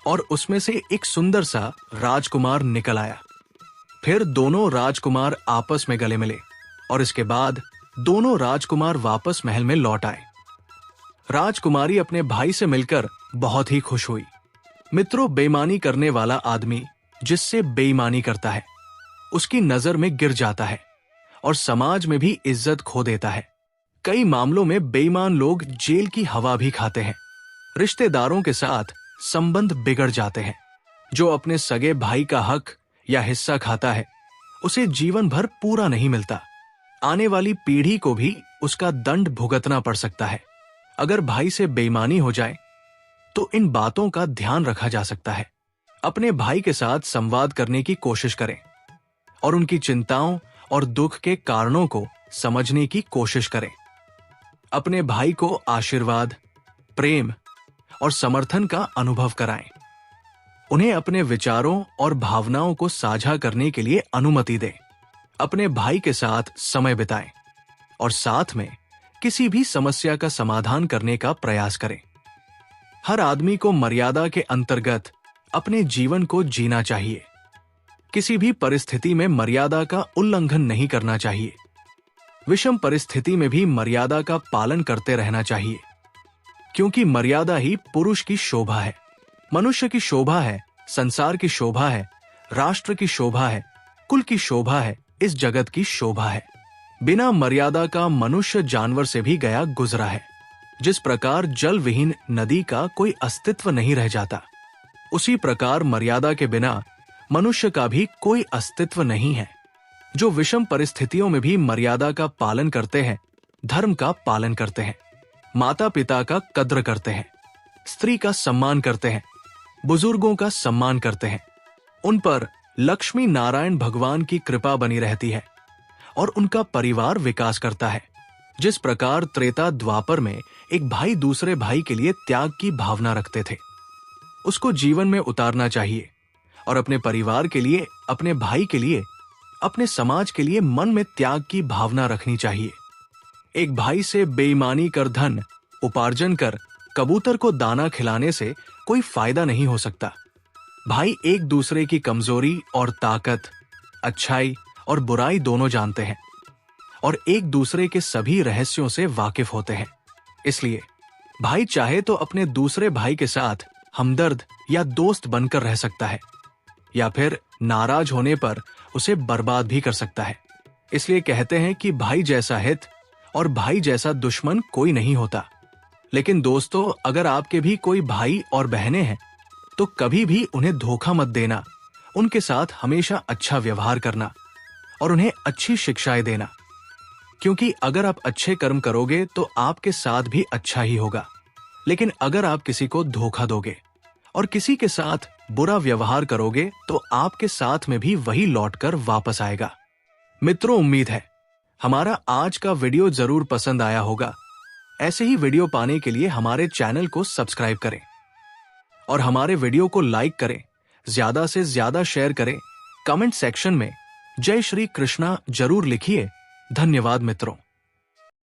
[SPEAKER 1] और उसमें से एक सुंदर सा राजकुमार निकल आया। फिर दोनों राजकुमार आपस में गले मिले और इसके बाद दोनों राजकुमार वापस महल में लौट आए। राजकुमारी अपने भाई से मिलकर बहुत ही खुश हुई। मित्रों, बेईमानी करने वाला आदमी जिससे बेईमानी करता है उसकी नजर में गिर जाता है और समाज में भी इज्जत खो देता है। कई मामलों में बेईमान लोग जेल की हवा भी खाते हैं। रिश्तेदारों के साथ संबंध बिगड़ जाते हैं। जो अपने सगे भाई का हक या हिस्सा खाता है उसे जीवन भर पूरा नहीं मिलता। आने वाली पीढ़ी को भी उसका दंड भुगतना पड़ सकता है। अगर भाई से बेईमानी हो जाए तो इन बातों का ध्यान रखा जा सकता है। अपने भाई के साथ संवाद करने की कोशिश करें और उनकी चिंताओं और दुख के कारणों को समझने की कोशिश करें। अपने भाई को आशीर्वाद, प्रेम और समर्थन का अनुभव कराएं। उन्हें अपने विचारों और भावनाओं को साझा करने के लिए अनुमति दें। अपने भाई के साथ समय बिताएं और साथ में किसी भी समस्या का समाधान करने का प्रयास करें। हर आदमी को मर्यादा के अंतर्गत अपने जीवन को जीना चाहिए। किसी भी परिस्थिति में मर्यादा का उल्लंघन नहीं करना चाहिए। विषम परिस्थिति में भी मर्यादा का पालन करते रहना चाहिए, क्योंकि मर्यादा ही पुरुष की शोभा है, मनुष्य की शोभा है, संसार की शोभा है, राष्ट्र की शोभा है, कुल की शोभा है, इस जगत की शोभा है। बिना मर्यादा का मनुष्य जानवर से भी गया गुजरा है। जिस प्रकार जल विहीन नदी का कोई अस्तित्व नहीं रह जाता, उसी प्रकार मर्यादा के बिना मनुष्य का भी कोई अस्तित्व नहीं है। जो विषम परिस्थितियों में भी मर्यादा का पालन करते हैं, धर्म का पालन करते हैं, माता पिता का कद्र करते हैं, स्त्री का सम्मान करते हैं, बुजुर्गों का सम्मान करते हैं, उन पर लक्ष्मी नारायण भगवान की कृपा बनी रहती है और उनका परिवार विकास करता है। जिस प्रकार त्रेता द्वापर में एक भाई दूसरे भाई के लिए त्याग की भावना रखते थे, उसको जीवन में उतारना चाहिए और अपने परिवार के लिए, अपने भाई के लिए, अपने समाज के लिए मन में त्याग की भावना रखनी चाहिए। एक भाई से बेईमानी कर धन उपार्जन कर कबूतर को दाना खिलाने से कोई फायदा नहीं हो सकता। भाई एक दूसरे की कमजोरी और ताकत, अच्छाई और बुराई दोनों जानते हैं और एक दूसरे के सभी रहस्यों से वाकिफ होते हैं। इसलिए भाई चाहे तो अपने दूसरे भाई के साथ हमदर्द या दोस्त बनकर रह सकता है, या फिर नाराज होने पर उसे बर्बाद भी कर सकता है। इसलिए कहते हैं कि भाई जैसा हित और भाई जैसा दुश्मन कोई नहीं होता। लेकिन दोस्तों, अगर आपके भी कोई भाई और बहनें हैं तो कभी भी उन्हें धोखा मत देना, उनके साथ हमेशा अच्छा व्यवहार करना और उन्हें अच्छी शिक्षाएं देना, क्योंकि अगर आप अच्छे कर्म करोगे तो आपके साथ भी अच्छा ही होगा। लेकिन अगर आप किसी को धोखा दोगे और किसी के साथ बुरा व्यवहार करोगे तो आपके साथ में भी वही लौटकर वापस आएगा। मित्रों, उम्मीद है हमारा आज का वीडियो जरूर पसंद आया होगा। ऐसे ही वीडियो पाने के लिए हमारे चैनल को सब्सक्राइब करें और हमारे वीडियो को लाइक करें, ज्यादा से ज्यादा शेयर करें। कमेंट सेक्शन में जय श्री कृष्णा जरूर लिखिए। धन्यवाद मित्रों।